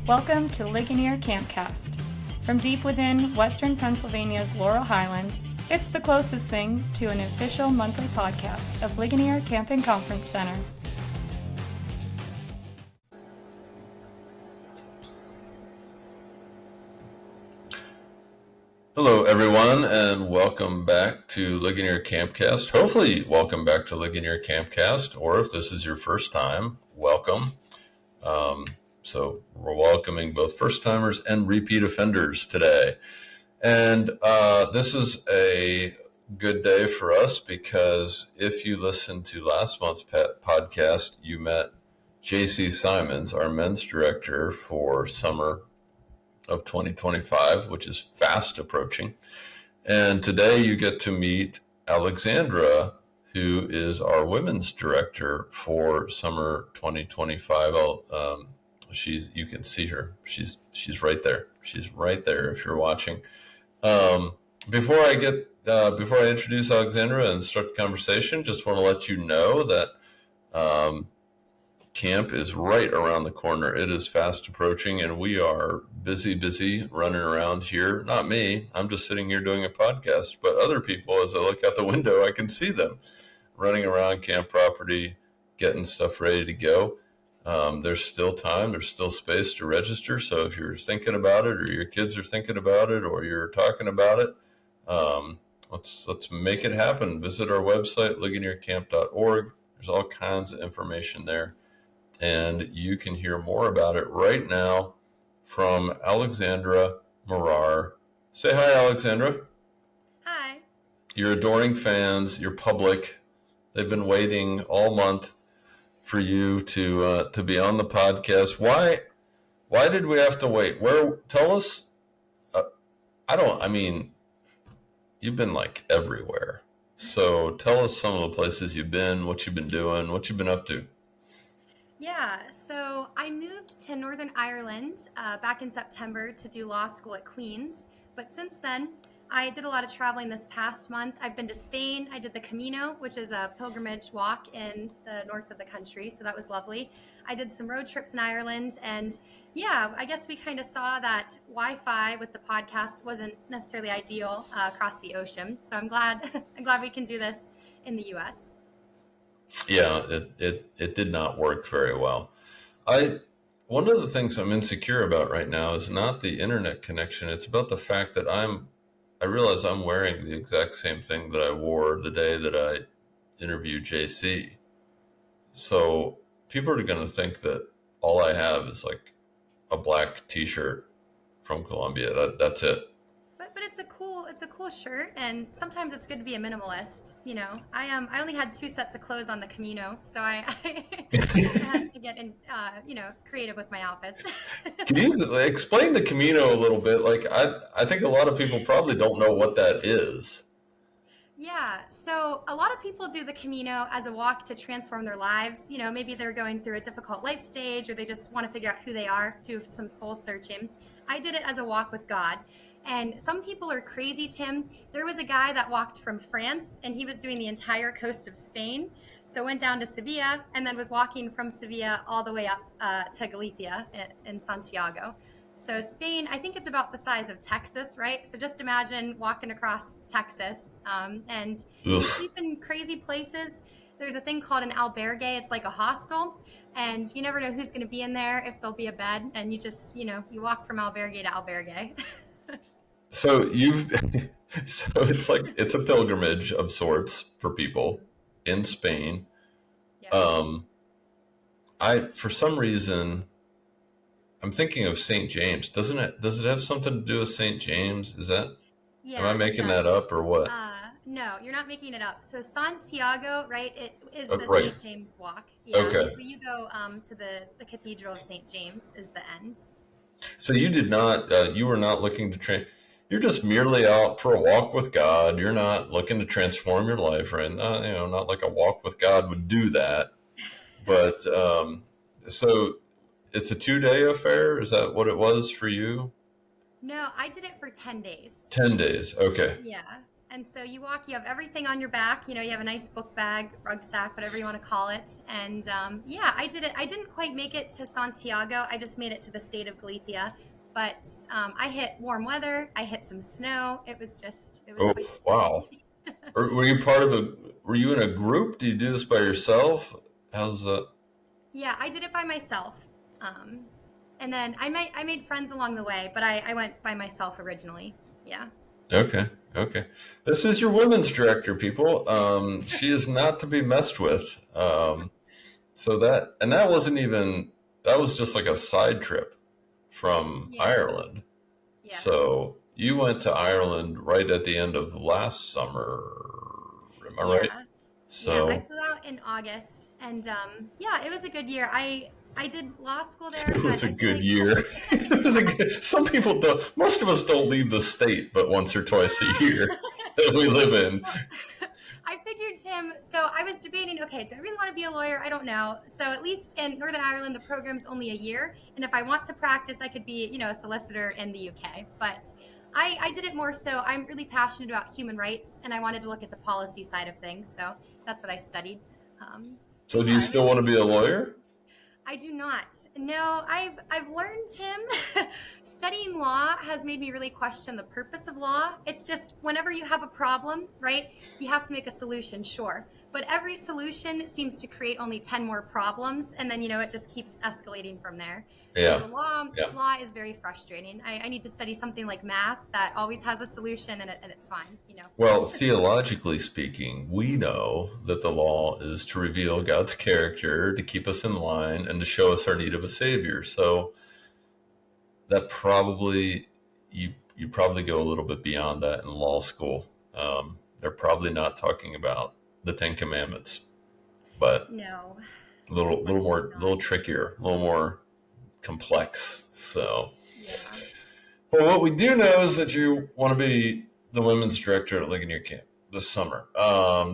Welcome to Ligonier Campcast. From deep within Western Pennsylvania's Laurel Highlands, it's the closest thing to an official monthly podcast of Ligonier Camp and Conference Center. Hello, everyone, and welcome back to Ligonier Campcast. Hopefully, welcome back to Ligonier Campcast, or if this is your first time, welcome. So we're welcoming both first-timers and repeat offenders today. And this is a good day for us because if you listened to last month's podcast, you met J.C. Simons, our men's director for summer of 2025, which is fast approaching. And today you get to meet Alexandra, who is our women's director for summer 2025. You can see her. She's right there. She's right there if you're watching. Before I introduce Alexandra and start the conversation, just want to let you know that camp is right around the corner. It is fast approaching, and we are busy running around here. Not me. I'm just sitting here doing a podcast, but other people, as I look out the window, I can see them running around camp property, getting stuff ready to go. There's still time. There's still space to register. So if you're thinking about it, or your kids are thinking about it, or you're talking about it, let's make it happen. Visit our website, ligoniercamp.org. There's all kinds of information there. And you can hear more about it right now from Alexandra Morar. Say hi, Alexandra. Hi. Your adoring fans, your public, they've been waiting all month for you to be on the podcast. Why did we have to wait? Tell us. You've been like everywhere. So tell us some of the places you've been, what you've been doing, what you've been up to. Yeah, so I moved to Northern Ireland back in September to do law school at Queen's. But since then, I did a lot of traveling this past month. I've been to Spain. I did the Camino, which is a pilgrimage walk in the north of the country. So that was lovely. I did some road trips in Ireland. And yeah, I guess we kind of saw that Wi-Fi with the podcast wasn't necessarily ideal across the ocean. So I'm glad we can do this in the U.S. Yeah, it did not work very well. One of the things I'm insecure about right now is not the internet connection. It's about the fact that I realize I'm wearing the exact same thing that I wore the day that I interviewed JC. So people are going to think that all I have is like a black t-shirt from Colombia. That's it. But it's a cool shirt, and sometimes it's good to be a minimalist. You know, I only had 2 sets of clothes on the Camino, so I had to get in, creative with my outfits. Can you explain the Camino a little bit? Like, I think a lot of people probably don't know what that is. Yeah, so a lot of people do the Camino as a walk to transform their lives. You know, maybe they're going through a difficult life stage, or they just want to figure out who they are, do some soul searching. I did it as a walk with God. And some people are crazy, Tim. There was a guy that walked from France, and he was doing the entire coast of Spain. So went down to Sevilla, and then was walking from Sevilla all the way up to Galicia in Santiago. So Spain, I think it's about the size of Texas, right? So just imagine walking across Texas, and you sleep in crazy places. There's a thing called an albergue. It's like a hostel, and you never know who's going to be in there, if there'll be a bed, and you just, you walk from albergue to albergue. So it's a pilgrimage of sorts for people in Spain. Yeah. For some reason, I'm thinking of St. James. Does it have something to do with St. James? Am I making that up or what? No, you're not making it up. So Santiago, right? It is the right. St. James walk. Yeah. Okay. So you go to the Cathedral of St. James is the end. So you did not. You were not looking to train. You're just merely out for a walk with God. You're not looking to transform your life, right? Not like a walk with God would do that. But so it's a 2-day affair. Is that what it was for you? No, I did it for 10 days. 10 days. Okay. Yeah. And so you walk, you have everything on your back. You know, you have a nice book bag, rucksack, whatever you want to call it. And yeah, I did it. I didn't quite make it to Santiago. I just made it to the state of Galicia. But I hit warm weather. I hit some snow. It was Oh, quite the wow. journey. Were you were you in a group? Do you do this by yourself? How's that? Yeah, I did it by myself. Um, and then I made friends along the way, but I went by myself originally. Yeah. Okay. Okay. This is your women's director, people. She is not to be messed with. So that wasn't even, that was just like a side trip from Yeah. Ireland. Yeah. So you went to Ireland right at the end of last summer. Am I right? Yeah. Yeah, I So flew out in August, and yeah, it was a good year. I did law school there, it but was a I feel good like year. It was a good, some people don't, most of us don't leave the state but once or twice a yeah. year that we live in. Well, I figured, Tim. So I was debating. Okay, do I really want to be a lawyer? I don't know. So at least in Northern Ireland, the program's only a year, and if I want to practice, I could be, a solicitor in the UK. But I did it more so. I'm really passionate about human rights, and I wanted to look at the policy side of things. So that's what I studied. But So do you yeah, it still was. want to be a lawyer? I do not. No, I've learned, Tim, studying law has made me really question the purpose of law. It's just whenever you have a problem, right? You have to make a solution, sure. But every solution seems to create only 10 more problems, and then it just keeps escalating from there. Yeah. So law Yeah. law is very frustrating. I need to study something like math that always has a solution, and it's fine. Well, theologically speaking, we know that the law is to reveal God's character, to keep us in line, and to show us our need of a savior. So that probably you probably go a little bit beyond that in law school. They're probably not talking about the Ten Commandments, but No, little unfortunately more, a not. little trickier, a little more complex. So, Yeah. well, what we do know is that you want to be the women's director at Ligonier Camp this summer.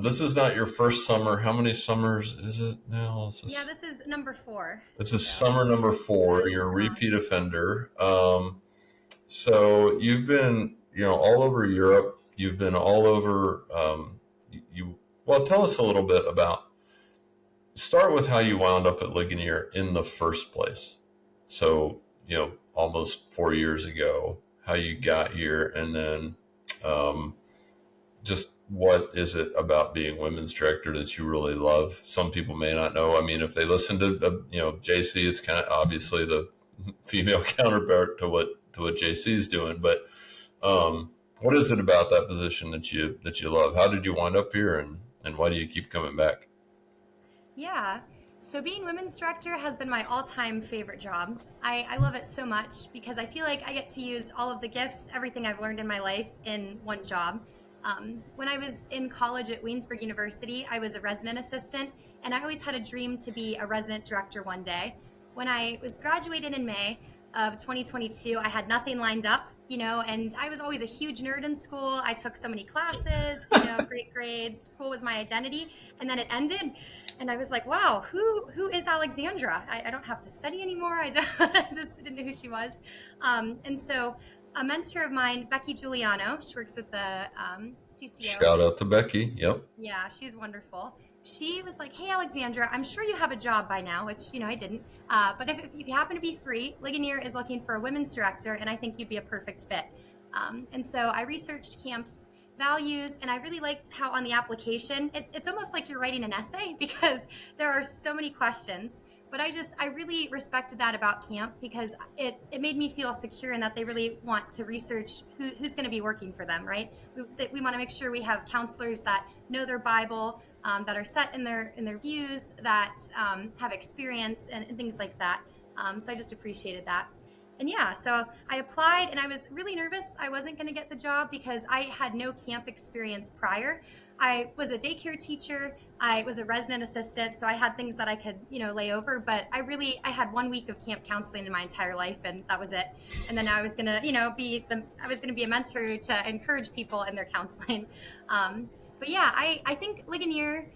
This is not your first summer. How many summers is it now? Yeah, this is number 4. This is So summer number four. going You're a strong. repeat offender. So you've been, all over Europe. You've been all over. Well, tell us a little bit about. Start with how you wound up at Ligonier in the first place. So, almost 4 years ago, how you got here, and then um, just what is it about being women's director that you really love? Some people may not know. I mean, if they listen to JC, it's kind of obviously the female counterpart to what JC is doing. But what is it about that position that you love? How did you wind up here, and why do you keep coming back? Yeah. So being women's director has been my all-time favorite job. I love it so much because I feel like I get to use all of the gifts, everything I've learned in my life in one job. When I was in college at Waynesburg University, I was a resident assistant, and I always had a dream to be a resident director one day. When I was graduated in May of 2022, I had nothing lined up, and I was always a huge nerd in school. I took so many classes, great grades. School was my identity, and then it ended. And I was like, wow, who is Alexandra? I don't have to study anymore. I just didn't know who she was. And so a mentor of mine, Becky Giuliano, she works with the CCO. Shout out to Becky. Yep. Yeah, she's wonderful. She was like, hey, Alexandra, I'm sure you have a job by now, which, I didn't. But if you happen to be free, Ligonier is looking for a women's director, and I think you'd be a perfect fit. And so I researched Camp's values, and I really liked how on the application, it's almost like you're writing an essay because there are so many questions. But I really respected that about Camp because it made me feel secure in that they really want to research who's going to be working for them, right? We want to make sure we have counselors that know their Bible, that are set in their views, that have experience and things like that. So I just appreciated that. And yeah, so I applied, and I was really nervous I wasn't going to get the job because I had no camp experience prior. I was a daycare teacher. I was a resident assistant, so I had things that I could, lay over. But I had 1 week of camp counseling in my entire life, and that was it. And then I was gonna, be a mentor to encourage people in their counseling. But yeah, I think Ligonier,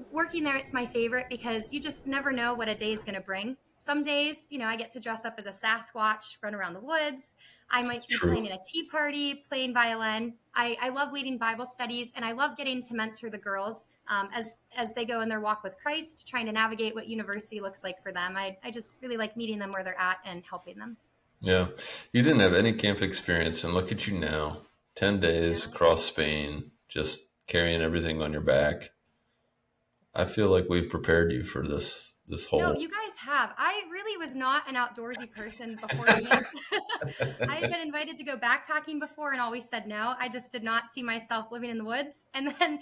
working there, it's my favorite because you just never know what a day is going to bring. Some days, I get to dress up as a Sasquatch, run around the woods. I might be True. playing in a tea party, playing violin. I love leading Bible studies, and I love getting to mentor the girls as they go in their walk with Christ, trying to navigate what university looks like for them. I just really like meeting them where they're at and helping them. Yeah. You didn't have any camp experience, and look at you now. 10 days Yeah. across Spain, just carrying everything on your back. I feel like we've prepared you for this No, whole. you guys have. I really was not an outdoorsy person before camp. I had been invited to go backpacking before and always said no. I just did not see myself living in the woods. And then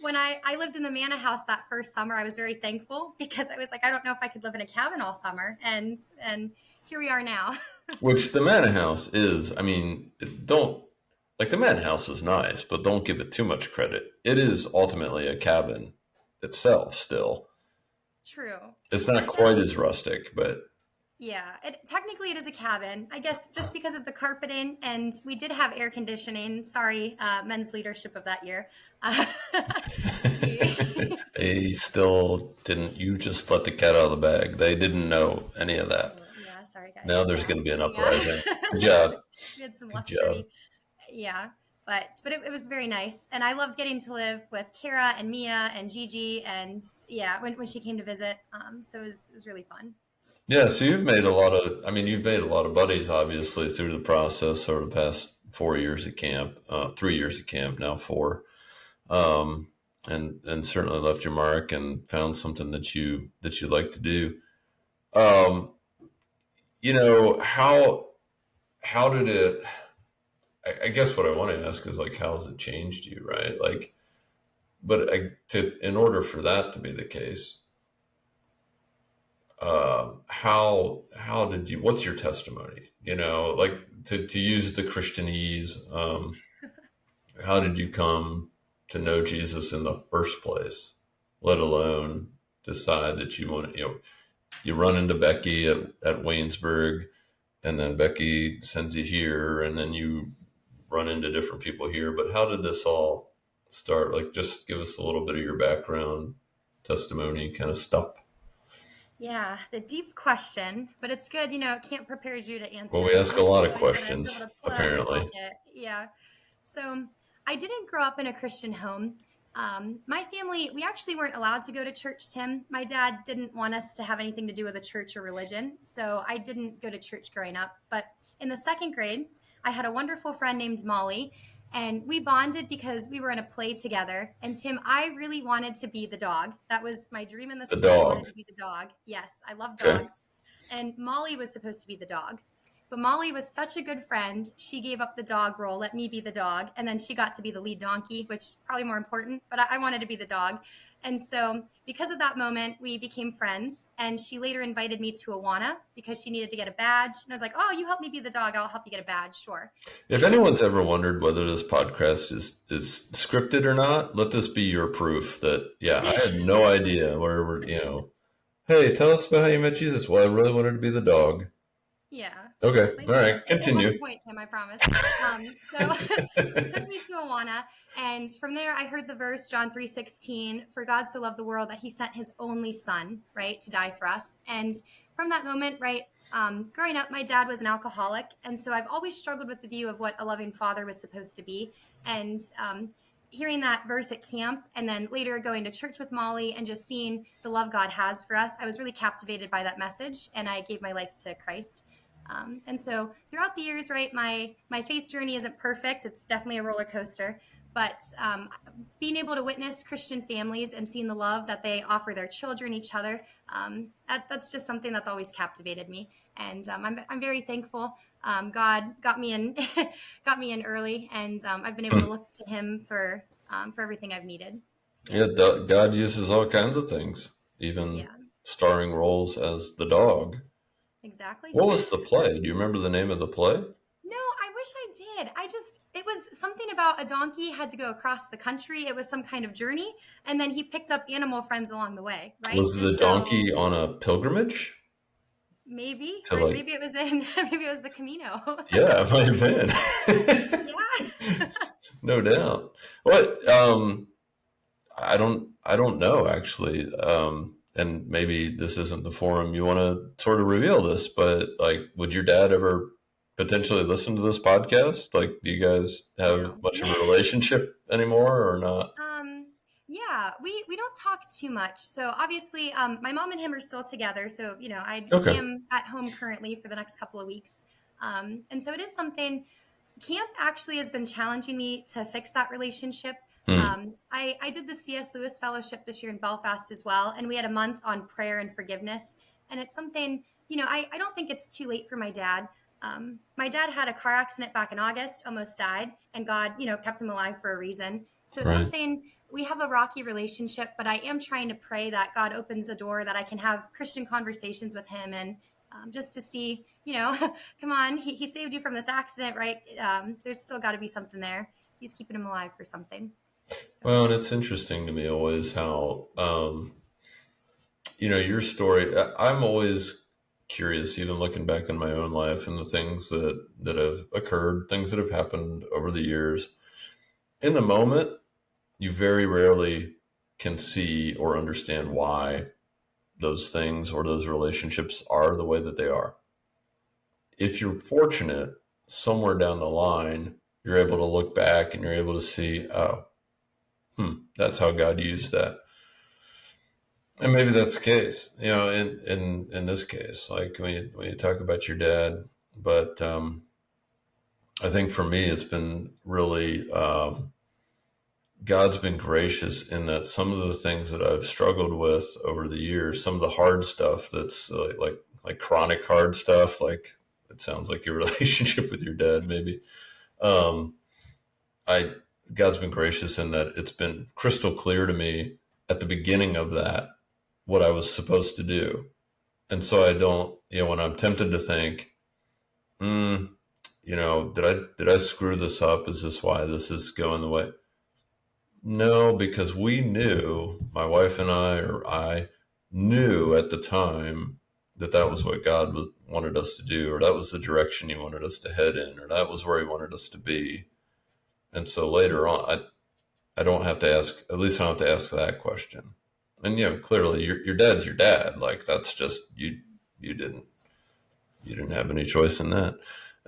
when I lived in the Manna house that first summer, I was very thankful because I was like, I don't know if I could live in a cabin all summer. And here we are now. Which the Manor House is, I mean, don't, like the Manor House is nice, but don't give it too much credit. It is ultimately a cabin itself still. True. It's not quite as rustic, but Yeah, technically it is a cabin. I guess just because of the carpeting, and we did have air conditioning. Sorry, men's leadership of that year. they still didn't, you just let the cat out of the bag. They didn't know any of that. Yeah, sorry guys. Now there's Yeah, going to be an yeah. uprising. Good job. We had some Good job. luxury. Yeah, but it was very nice, and I loved getting to live with Kara and Mia and Gigi, and yeah, when she came to visit. So it was really fun. Yeah, so you've made a lot of, I mean, you've made a lot of buddies, obviously, through the process over the past 4 years at camp, 3 years at camp, now four, and certainly left your mark and found something that you like to do. Um, how did it? I guess what I want to ask is like, how has it changed you, right? Like, but in order for that to be the case, how did you? What's your testimony? Like to use the Christianese. How did you come to know Jesus in the first place? Let alone decide that you want to. You run into Becky at Waynesburg, and then Becky sends you here, and then you run into different people here. But how did this all start? Like, just give us a little bit of your background, testimony, kind of stuff. Yeah, the deep question, but it's good. Camp prepares you to answer. Well, we ask a lot of You gotta be able questions, to pull it out of your apparently. pocket. Yeah. So I didn't grow up in a Christian home. My family, we actually weren't allowed to go to church, Tim. My dad didn't want us to have anything to do with a church or religion. So I didn't go to church growing up. But in the second grade, I had a wonderful friend named Molly. And we bonded because we were in a play together. And Tim, I really wanted to be the dog. That was my dream in this The play. I wanted dog. to be the dog. Yes, I love Okay. dogs. And Molly was supposed to be the dog. But Molly was such a good friend. She gave up the dog role, let me be the dog. And then she got to be the lead donkey, which is probably more important. But I wanted to be the dog. And so because of that moment, we became friends. And she later invited me to Awana because she needed to get a badge. And I was like, oh, you help me be the dog. I'll help you get a badge. Sure. If anyone's ever wondered whether this podcast is scripted or not, let this be your proof that, yeah, I had no idea where hey, tell us about how you met Jesus. Well, I really wanted to be the dog. Yeah. Okay. All right. It was Continue. a point, Tim, I promise. So he took me to Awana, and from there I heard the verse, John 3:16, for God so loved the world that he sent his only son, right, to die for us. And from that moment, right, growing up, my dad was an alcoholic, and so I've always struggled with the view of what a loving father was supposed to be. And hearing that verse at camp, and then later going to church with Molly and just seeing the love God has for us, I was really captivated by that message, and I gave my life to Christ. And so throughout the years, right, my faith journey isn't perfect. It's definitely a roller coaster. But being able to witness Christian families and seeing the love that they offer their children, each other, that's just something that's always captivated me. And I'm very thankful. God got me in got me in early, and I've been able to look to Him for everything I've needed. Yeah, God uses all kinds of things, even starring roles as the dog. Exactly. What was the play? Do you remember the name of the play? No, I wish I did. It was something about a donkey had to go across the country. It was some kind of journey. And then he picked up animal friends along the way, right? Was the donkey on a pilgrimage? Maybe. To, Or like- maybe it was maybe it was the Camino. Yeah, it might have been. Yeah. No doubt. What? I don't know actually. And maybe this isn't the forum you want to sort of reveal this, but like, would your dad ever potentially listen to this podcast? Like, do you guys have No. much of a relationship anymore or not? Um, yeah, we don't talk too much. So obviously, my mom and him are still together. So I Okay. am at home currently for the next couple of weeks, and so it is something. Camp actually has been challenging me to fix that relationship. Hmm. I did the C.S. Lewis Fellowship this year in Belfast as well, and we had a month on prayer and forgiveness. And it's something, I don't think it's too late for my dad. My dad had a car accident back in August, almost died, and God, kept him alive for a reason. So it's Right. something, we have a rocky relationship, but I am trying to pray that God opens a door that I can have Christian conversations with him, and just to see, come on, he saved you from this accident, right? There's still got to be something there. He's keeping him alive for something. So, Well, and it's interesting to me always how, your story. I'm always curious, even looking back in my own life and the things that have occurred, things that have happened over the years. In the moment, you very rarely can see or understand why those things or those relationships are the way that they are. If you're fortunate, somewhere down the line, you're able to look back and you're able to see, oh, that's how God used that. And maybe that's the case, in this case, like when you talk about your dad, but I think for me, it's been really, God's been gracious in that some of the things that I've struggled with over the years, some of the hard stuff that's like chronic hard stuff, like it sounds like your relationship with your dad, maybe. Um, I God's been gracious in that it's been crystal clear to me at the beginning of that what I was supposed to do. And so I don't, when I'm tempted to think, did I screw this up? Is this why this is going the way? No, because we knew, my wife and I, or I knew at the time that that was what wanted us to do, or that was the direction he wanted us to head in, or that was where he wanted us to be. And so later on, I don't have to ask, at least I don't have to ask that question. And clearly your dad's your dad. Like that's just you didn't have any choice in that.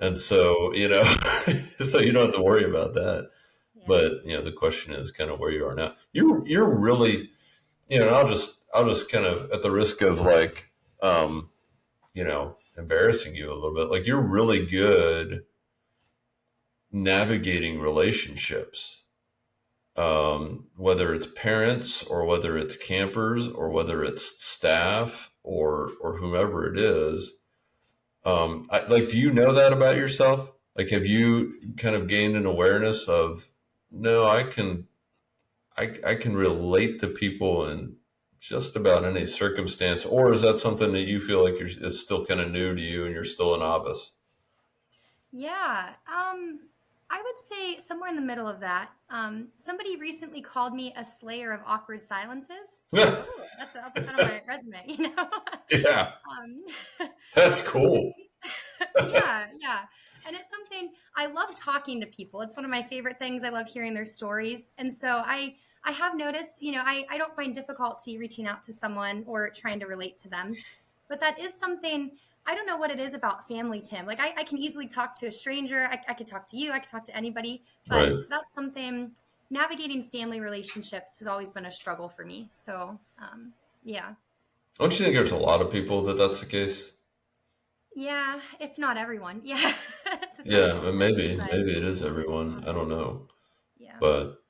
And so, so you don't have to worry about that. yeah. But the question is kind of where you are now. You're really, and I'll just kind of at the risk of like embarrassing you a little bit, like you're really good navigating relationships, whether it's parents or whether it's campers or whether it's staff or whomever it is. Do you know that about yourself? Like, have you kind of gained an awareness of, no, I can relate to people in just about any circumstance, or is that something that you feel like is still kind of new to you and you're still a novice? Yeah. I would say somewhere in the middle of that. Somebody recently called me a slayer of awkward silences. I was like, Yeah, oh, I'll put that on my resume. yeah, um, that's it's cool. something. Yeah, yeah. And it's something I love talking to people. It's one of my favorite things. I love hearing their stories. And so I have noticed, I don't find difficulty reaching out to someone or trying to relate to them. But that is something, I don't know what it is about family, Tim. Like I can easily talk to a stranger. I could talk to you. I could talk to anybody. But Right. that's something, navigating family relationships has always been a struggle for me. So, yeah. Don't you think there's a lot of people that's the case? Yeah, if not everyone. Yeah, to some Yeah, and extent. But maybe it is it is everyone. I common. don't know, Yeah. but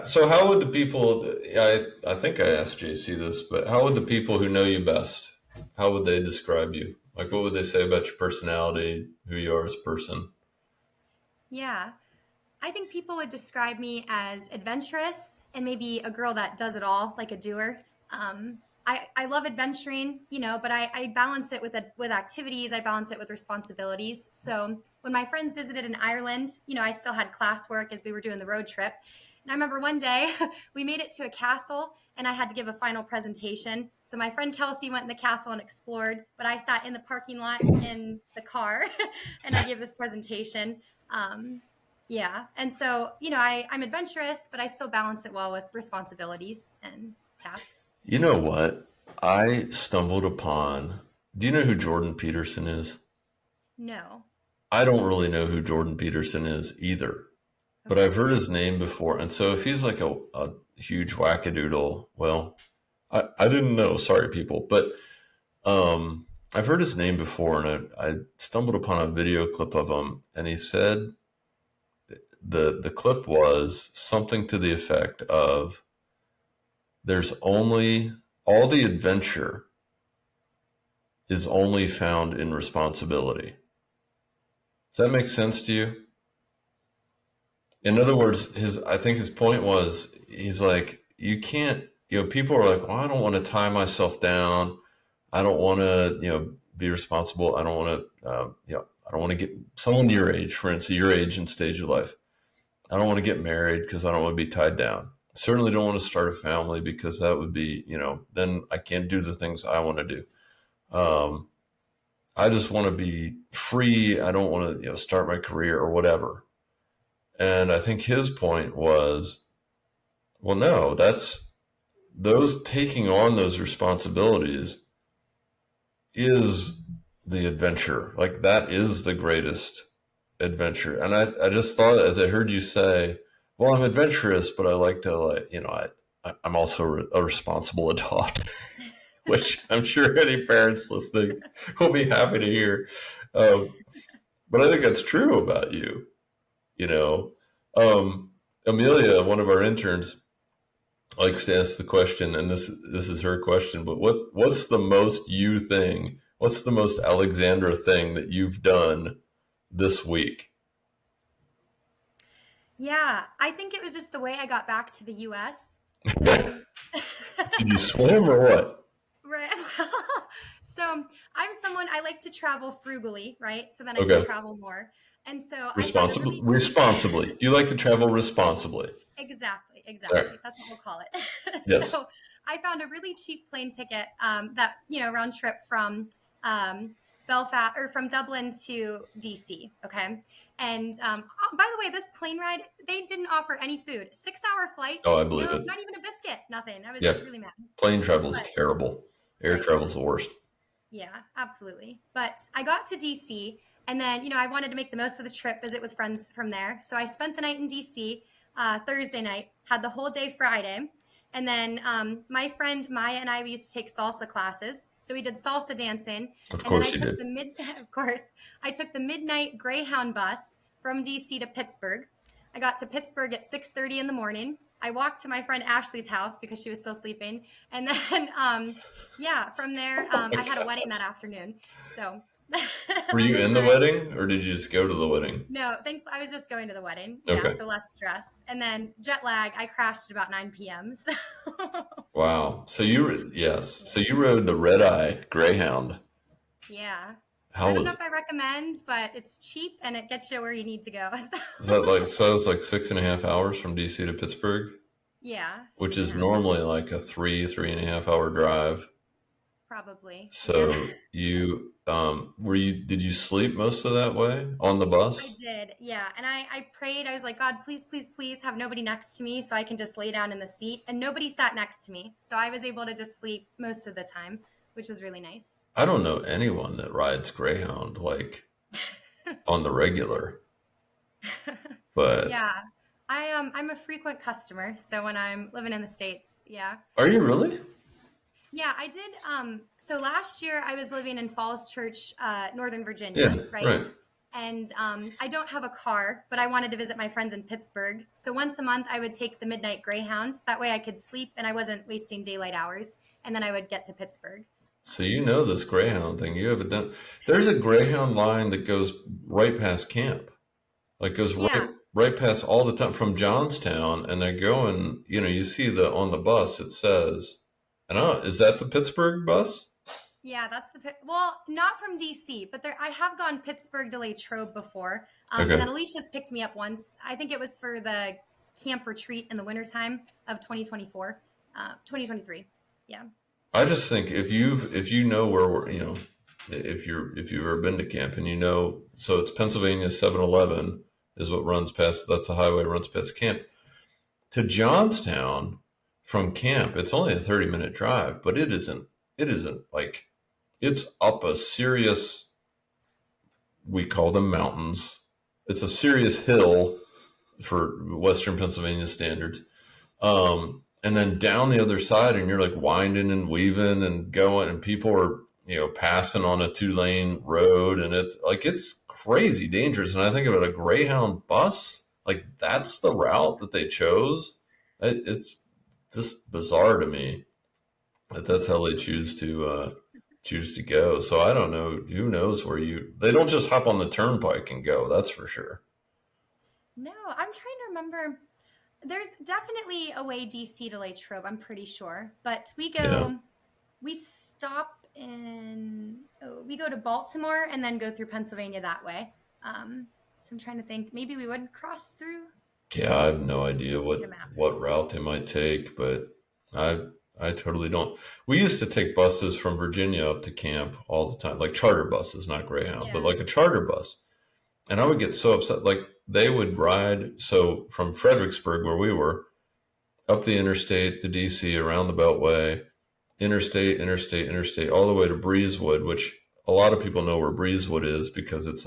so how would the people? I think I asked JC this, but how would the people who know you best? How would they describe you? Like, what would they say about your personality, who you are as a person? Yeah. I think people would describe me as adventurous and maybe a girl that does it all, like a doer. I love adventuring, but I balance it with activities. I balance it with responsibilities. So when my friends visited in Ireland, I still had classwork as we were doing the road trip. And I remember one day we made it to a castle and I had to give a final presentation. So my friend Kelsey went in the castle and explored, but I sat in the parking lot in the car and I gave this presentation. Yeah. And so, I'm adventurous, but I still balance it well with responsibilities and tasks. You know what? I stumbled upon. Do you know who Jordan Peterson is? No. I don't really know who Jordan Peterson is either, but Okay. I've heard his name before. And so if he's like a huge wackadoodle, well, I didn't know. Sorry, people. But I've heard his name before, and I stumbled upon a video clip of him, and he said the clip was something to the effect of there's only all the adventure is only found in responsibility. Does that make sense to you? In other words, I think his point was he's like, you can't, people are like, well, I don't want to tie myself down. I don't want to, be responsible. I don't want to, I don't want to get someone your age, for instance, your age and stage of life. I don't want to get married because I don't want to be tied down. Certainly don't want to start a family because that would be, then I can't do the things I want to do. I just want to be free. I don't want to, start my career or whatever. And I think his point was, well, no, those taking on those responsibilities is the adventure. Like that is the greatest adventure. And I just thought, as I heard you say, well, I'm adventurous, but I like to I'm also a responsible adult, which I'm sure any parents listening will be happy to hear. But I think that's true about you. Amelia, one of our interns, likes to ask the question, and this is her question. But what's the most you thing? What's the most Alexandra thing that you've done this week? Yeah, I think it was just the way I got back to the U.S. What? Did you swim or what? Right. So I'm someone, I like to travel frugally, right? So then I Okay. can travel more. And so Responsibly. You like to travel responsibly. Exactly. Right. That's what we'll call it. Yes. So I found a really cheap plane ticket that, round trip from Belfast or from Dublin to DC. Okay. And by the way, this plane ride, they didn't offer any food. 6-hour flight. Oh, I believe it. Not even a biscuit. Nothing. I was really mad. Plane travel is terrible. Air travel is the worst. Yeah, absolutely. But I got to DC, and then, I wanted to make the most of the trip, visit with friends from there. So I spent the night in DC Thursday night, had the whole day Friday. And then my friend Maya and I, we used to take salsa classes. So we did salsa dancing. Of course you did. Of course. I took the midnight Greyhound bus from DC to Pittsburgh. I got to Pittsburgh at 6:30 in the morning. I walked to my friend Ashley's house because she was still sleeping. And then, from there, I had a wedding that afternoon. So were you in the wedding or did you just go to the wedding? No, I was just going to the wedding. Okay. Yeah, so less stress. And then jet lag, I crashed at about 9 p.m. So. Wow. So you rode the red eye Greyhound. Yeah. I don't know if I recommend, but it's cheap and it gets you where you need to go. Is that it's like 6.5 hours from DC to Pittsburgh? Yeah. Which is normally like a 3.5 hour drive. Probably. So you did you sleep most of that way on the bus? I did, yeah. And I prayed. I was like, God, please, please, please have nobody next to me so I can just lay down in the seat. And nobody sat next to me. So I was able to just sleep most of the time, which was really nice. I don't know anyone that rides Greyhound like on the regular. But yeah. I'm a frequent customer, so when I'm living in the States, yeah. Are you really? Yeah, I did. So last year I was living in Falls Church, Northern Virginia, right? And I don't have a car, but I wanted to visit my friends in Pittsburgh. So once a month I would take the midnight Greyhound. That way I could sleep and I wasn't wasting daylight hours. And then I would get to Pittsburgh. So this Greyhound thing. You haven't done. There's a Greyhound line that goes right past camp. Like goes right past all the time from Johnstown, and they're going, you see on the bus it says, is that the Pittsburgh bus? Yeah, that's not from DC, but I have gone Pittsburgh to Latrobe before. Okay. And then Alicia's picked me up once. I think it was for the camp retreat in the wintertime of 2023. Yeah. I just think if you know where we're, if you've ever been to camp and so it's Pennsylvania 711 is what runs past, that's the highway runs past camp. To Johnstown from camp, it's only a 30-minute drive, but it isn't like, it's up a serious we call them mountains. It's a serious hill for Western Pennsylvania standards. And then down the other side, and you're like winding and weaving and going, and people are, passing on a 2-lane road, and it's crazy dangerous. And I think about a Greyhound bus, like that's the route that they chose. It's just bizarre to me that that's how they choose to go. So I don't know. Who knows they don't just hop on the turnpike and go. That's for sure. No, I'm trying to remember. There's definitely a way DC to Latrobe, I'm pretty sure. But we stop we go to Baltimore and then go through Pennsylvania that way. So I'm trying to think. Maybe we would cross through. Yeah, I have no idea what route they might take, but I totally don't. We used to take buses from Virginia up to camp all the time, like charter buses, not Greyhound, but like a charter bus. And I would get so upset. Like they would ride from Fredericksburg, where we were, up the interstate, the DC, around the Beltway, interstate, all the way to Breezewood, which a lot of people know where Breezewood is because it's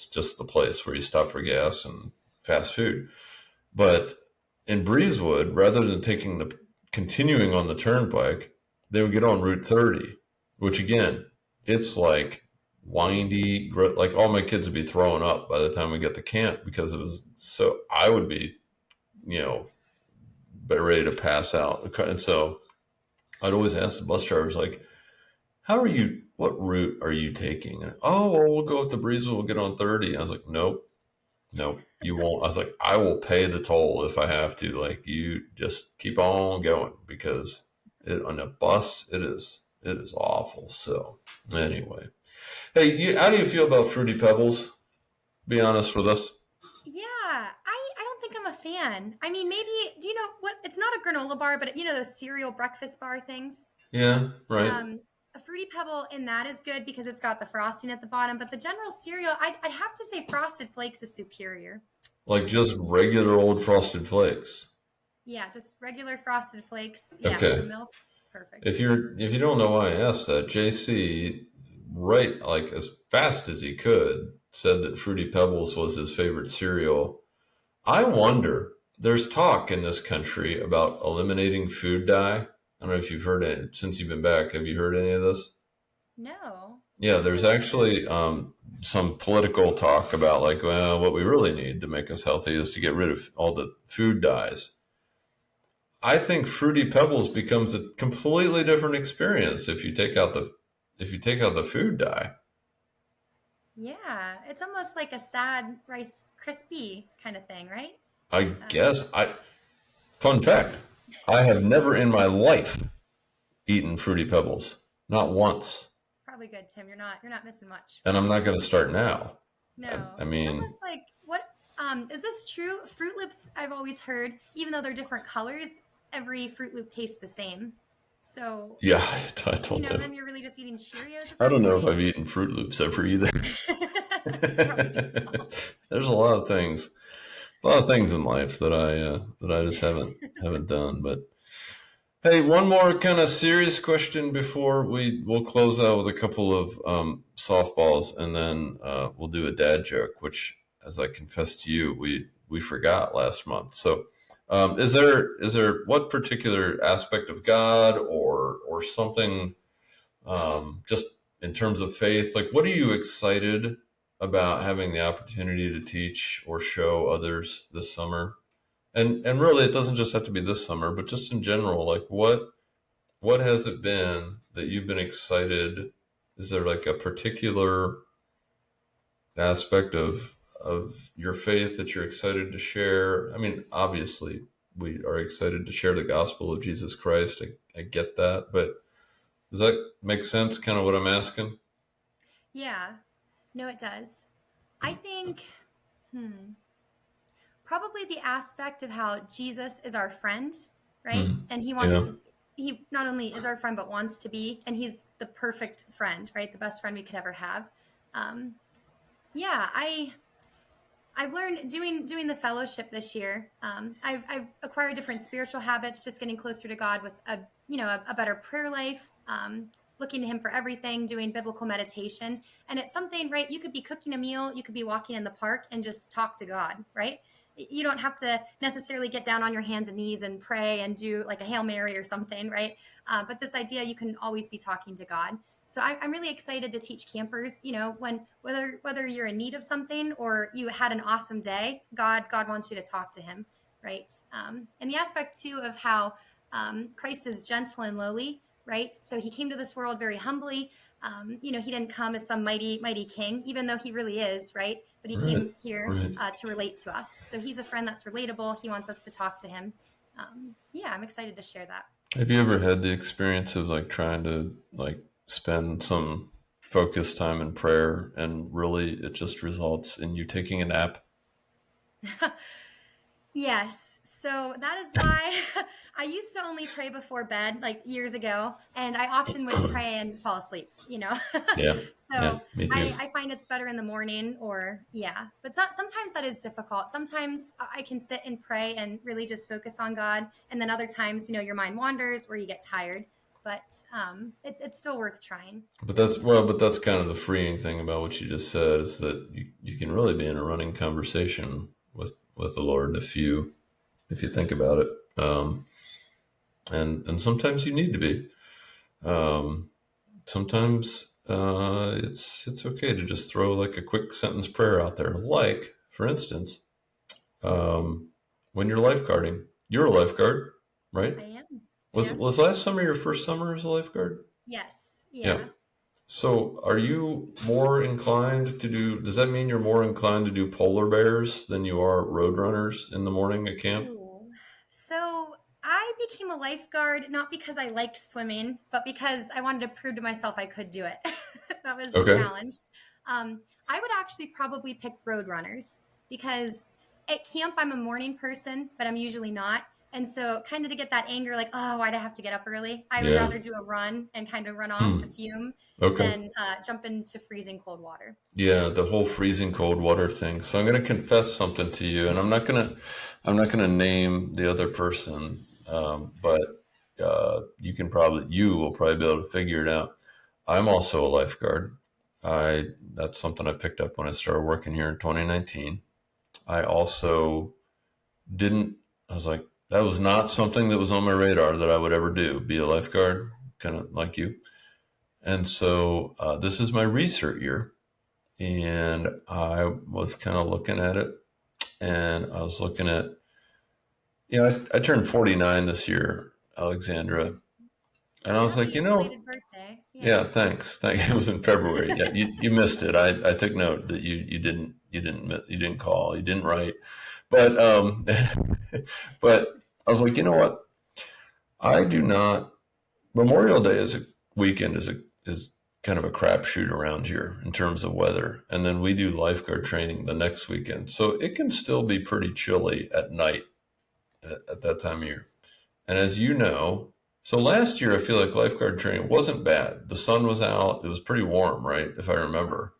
just the place where you stop for gas and fast food. But in Breezewood, rather than continuing on the turnpike, they would get on Route 30, which again, it's like windy, like all my kids would be throwing up by the time we get to camp because it was so, I would be, ready to pass out. And so I'd always ask the bus drivers, like, what route are you taking? And, we'll go up to Breezewood, we'll get on 30. I was like, nope, you won't. I was like, I will pay the toll if I have to. Like, you just keep on going because on a bus, it is awful. So anyway, hey, how do you feel about Fruity Pebbles? Be honest with us. Yeah, I don't think I'm a fan. I mean, maybe, do you know what? It's not a granola bar, but those cereal breakfast bar things. Yeah, right. A Fruity Pebble in that is good because it's got the frosting at the bottom, but the general cereal, I'd have to say Frosted Flakes is superior. Like just regular old Frosted Flakes. Yeah, just regular Frosted Flakes. Yeah, okay. Some milk. Perfect. If you don't know why I asked that, JC, right, like as fast as he could, said that Fruity Pebbles was his favorite cereal. I wonder, there's talk in this country about eliminating food dye. I don't know if you've heard it since you've been back. Have you heard any of this? No. Yeah, there's actually some political talk about like, well, what we really need to make us healthy is to get rid of all the food dyes. I think Fruity Pebbles becomes a completely different experience if you take out the food dye. Yeah, it's almost like a sad Rice Krispie kind of thing, right? I guess. Fun fact, I have never in my life eaten Fruity Pebbles. Not once. Probably good, Tim. You're not missing much. And I'm not going to start now. No. I mean, it's almost like what is this true? Fruit Loops, I've always heard, even though they're different colors, every Fruit Loop tastes the same. So yeah, I told them. Then you're really just eating Cheerios. I don't know if I've eaten Fruit Loops ever either. There's a lot of things in life that I just haven't done. But hey, one more kind of serious question before we'll close out with a couple of softballs, and then we'll do a dad joke, which, as I confessed to you, we forgot last month. So. Is there what particular aspect of God or something just in terms of faith, like what are you excited about having the opportunity to teach or show others this summer? And really it doesn't just have to be this summer, but just in general, like what has it been that you've been excited? Is there like a particular aspect of your faith that you're excited to share? I mean, obviously we are excited to share the gospel of Jesus Christ. I get that, but does that make sense? Kind of what I'm asking? Yeah, no, it does. I think, probably the aspect of how Jesus is our friend, right? And he not only is our friend, but wants to be, and he's the perfect friend, right? The best friend we could ever have. I've learned doing the fellowship this year. I've acquired different spiritual habits, just getting closer to God with a better prayer life, looking to him for everything, doing biblical meditation. And it's something, right? You could be cooking a meal, you could be walking in the park and just talk to God, right? You don't have to necessarily get down on your hands and knees and pray and do like a Hail Mary or something, right? But this idea, you can always be talking to God. So I'm really excited to teach campers, whether you're in need of something or you had an awesome day, God wants you to talk to him, right? And the aspect too of how Christ is gentle and lowly, right? So he came to this world very humbly. He didn't come as some mighty king, even though he really is, right? But he came here to relate to us. So he's a friend that's relatable. He wants us to talk to him. I'm excited to share that. Have you ever had the experience of like trying to like spend some focused time in prayer and really it just results in you taking a nap? Yes. So that is why I used to only pray before bed like years ago, and I often would pray and fall asleep, Yeah. So Me too. I find it's better in the morning but sometimes that is difficult. Sometimes I can sit and pray and really just focus on God. And then other times, your mind wanders or you get tired, but it's still worth trying. But that's kind of the freeing thing about what you just said is that you can really be in a running conversation with the Lord if you think about it. And sometimes you need to be. Sometimes it's okay to just throw like a quick sentence prayer out there. Like, for instance, when you're lifeguarding, you're a lifeguard, right? I am. Was last summer your first summer as a lifeguard? Yes. Yeah. So are you more inclined to does that mean you're more inclined to do polar bears than you are road runners in the morning at camp? Ooh. So I became a lifeguard not because I liked swimming, but because I wanted to prove to myself I could do it. That was the challenge. I would actually probably pick road runners because at camp I'm a morning person, but I'm usually not. And so kind of to get that anger, like, oh, why'd I have to get up early? I would rather do a run and kind of run off the fume than jump into freezing cold water. Yeah, the whole freezing cold water thing. So I'm going to confess something to you, and I'm not going to name the other person, but you will probably be able to figure it out. I'm also a lifeguard. That's something I picked up when I started working here in 2019. I also I was like, that was not something that was on my radar that I would ever do, be a lifeguard, kind of like you. And so this is my recert year. And I was kind of looking at it, and I was looking at, I turned 49 this year, Alexandra. And I was like, belated birthday. Yeah, thanks. It was in February. Yeah, you missed it. I took note that you didn't call, you didn't write, but but I was like, you know what? I do not. Memorial Day is a weekend is kind of a crapshoot around here in terms of weather, and then we do lifeguard training the next weekend, so it can still be pretty chilly at night at that time of year. And as you know. So last year, I feel like lifeguard training wasn't bad. The sun was out. It was pretty warm, right? If I remember.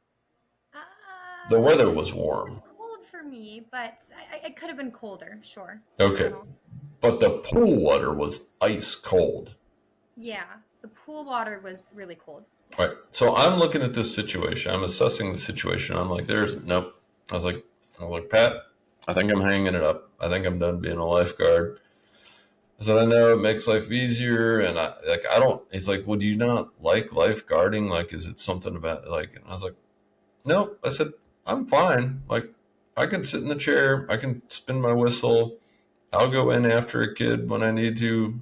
The weather was warm. It was cold for me, but it could have been colder, sure. Okay. So, but the pool water was ice cold. Yeah, the pool water was really cold. Yes. Right. So I'm looking at this situation. I'm assessing the situation. I'm like, nope. I was like, Pat, I think I'm hanging it up. I think I'm done being a lifeguard. I said, I know it makes life easier. And I don't, he's like, well, do you not like lifeguarding? Like, is it something about and I was like, no, I said, I'm fine. Like, I can sit in the chair. I can spin my whistle. I'll go in after a kid when I need to.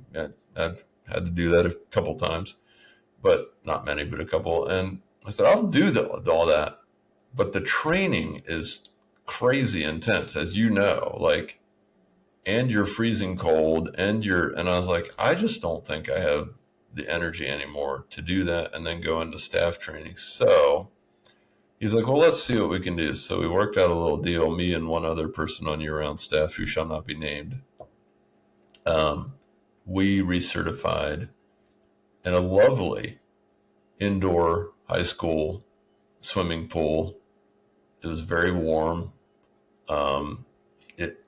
I've had to do that a couple times, but not many, but a couple. And I said, I'll do all that. But the training is crazy intense, as you know, and you're freezing cold and I was like, I just don't think I have the energy anymore to do that and then go into staff training. So he's like, well, let's see what we can do. So we worked out a little deal, me and one other person on year-round staff who shall not be named. We recertified in a lovely indoor high school swimming pool. It was very warm.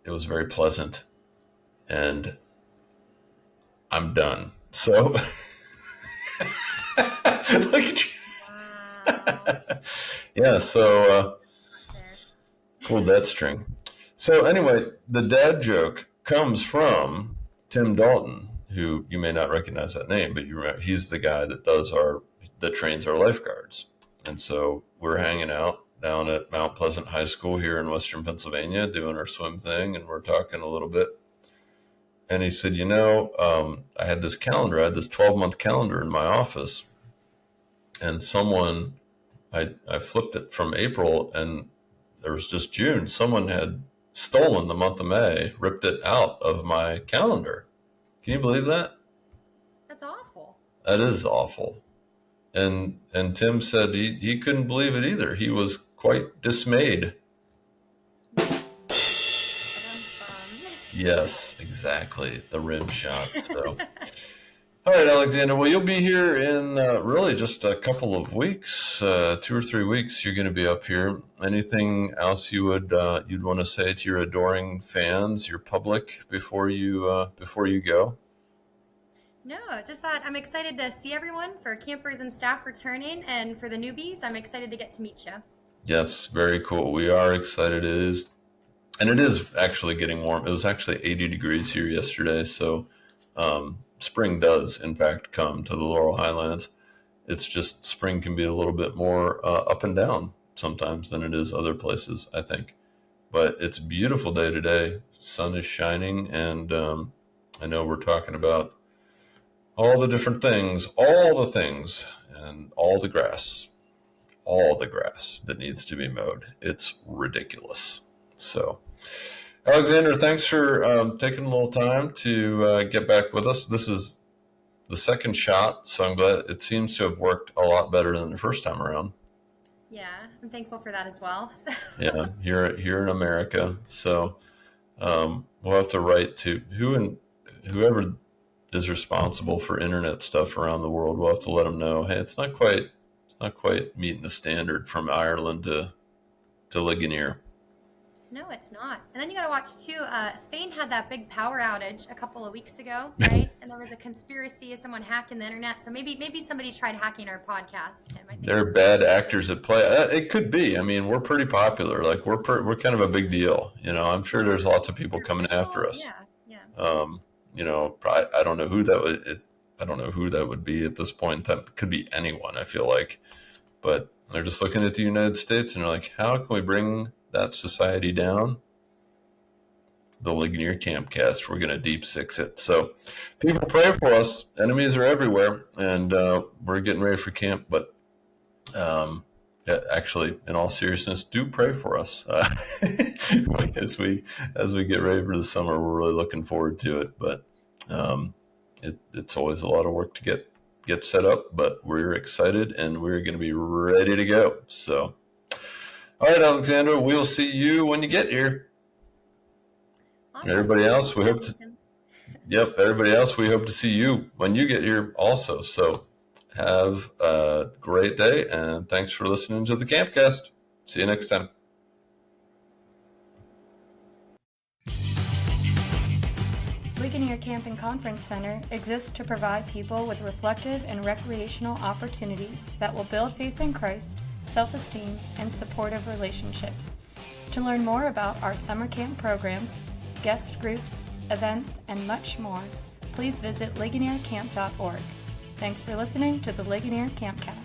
It was very pleasant, and I'm done. So Look at you. Wow. Yeah, so There. pulled that string. So anyway, the dad joke comes from Tim Dalton, who you may not recognize that name, but you remember he's the guy that trains our lifeguards. And so we're hanging out down at Mount Pleasant High School here in Western Pennsylvania, doing our swim thing, and we're talking a little bit. And he said, I had this 12-month calendar in my office, and I flipped it from April, and there was just June. Someone had stolen the month of May, ripped it out of my calendar. Can you believe that? That's awful. That is awful. And Tim said he couldn't believe it either. He was quite dismayed. Yes, exactly. The rim shots. So. All right, Alexandra. Well, you'll be here in really just a couple of weeks, 2 or 3 weeks. You're going to be up here. Anything else you'd want to say to your adoring fans, your public, before you go? No, just that I'm excited to see everyone, for campers and staff returning, and for the newbies, I'm excited to get to meet you. Yes, very cool. We are excited. It is actually getting warm. It was actually 80 degrees here yesterday, so spring does, in fact, come to the Laurel Highlands. It's just spring can be a little bit more up and down sometimes than it is other places, I think. But it's a beautiful day today. Sun is shining, and I know we're talking about all the different things, and all the grass that needs to be mowed. It's ridiculous. So, Alexandra, thanks for taking a little time to get back with us. This is the second shot, so I'm glad it seems to have worked a lot better than the first time around. Yeah, I'm thankful for that as well. So. Yeah, here in America. So we'll have to write to whoever is responsible for internet stuff around the world. We'll have to let them know, hey, it's not quite meeting the standard from Ireland to Ligonier. No, it's not. And then you got to watch too. Spain had that big power outage a couple of weeks ago, right? And there was a conspiracy of someone hacking the internet. So maybe somebody tried hacking our podcast. Tim, I think they're bad actors at play. It could be. I mean, we're pretty popular. Like we're kind of a big deal. I'm sure there's lots of people coming after us. Yeah. I don't know who that would. I don't know who that would be at this point in time. It could be anyone, I feel like. But they're just looking at the United States and they're like, how can we bring that society down? The Ligonier Campcast. We're going to deep six it. So people pray for us. Enemies are everywhere, and we're getting ready for camp. But actually, in all seriousness, do pray for us as we get ready for the summer. We're really looking forward to it. But it's always a lot of work to get set up. But we're excited, and we're going to be ready to go. So. All right, Alexandra, we'll see you when you get here. Awesome. Everybody else, we hope to see you when you get here also. So have a great day, and thanks for listening to the Campcast. See you next time. Ligonier Camp and Conference Center exists to provide people with reflective and recreational opportunities that will build faith in Christ, self-esteem, and supportive relationships. To learn more about our summer camp programs, guest groups, events, and much more, please visit ligoniercamp.org. Thanks for listening to the Ligonier Campcast.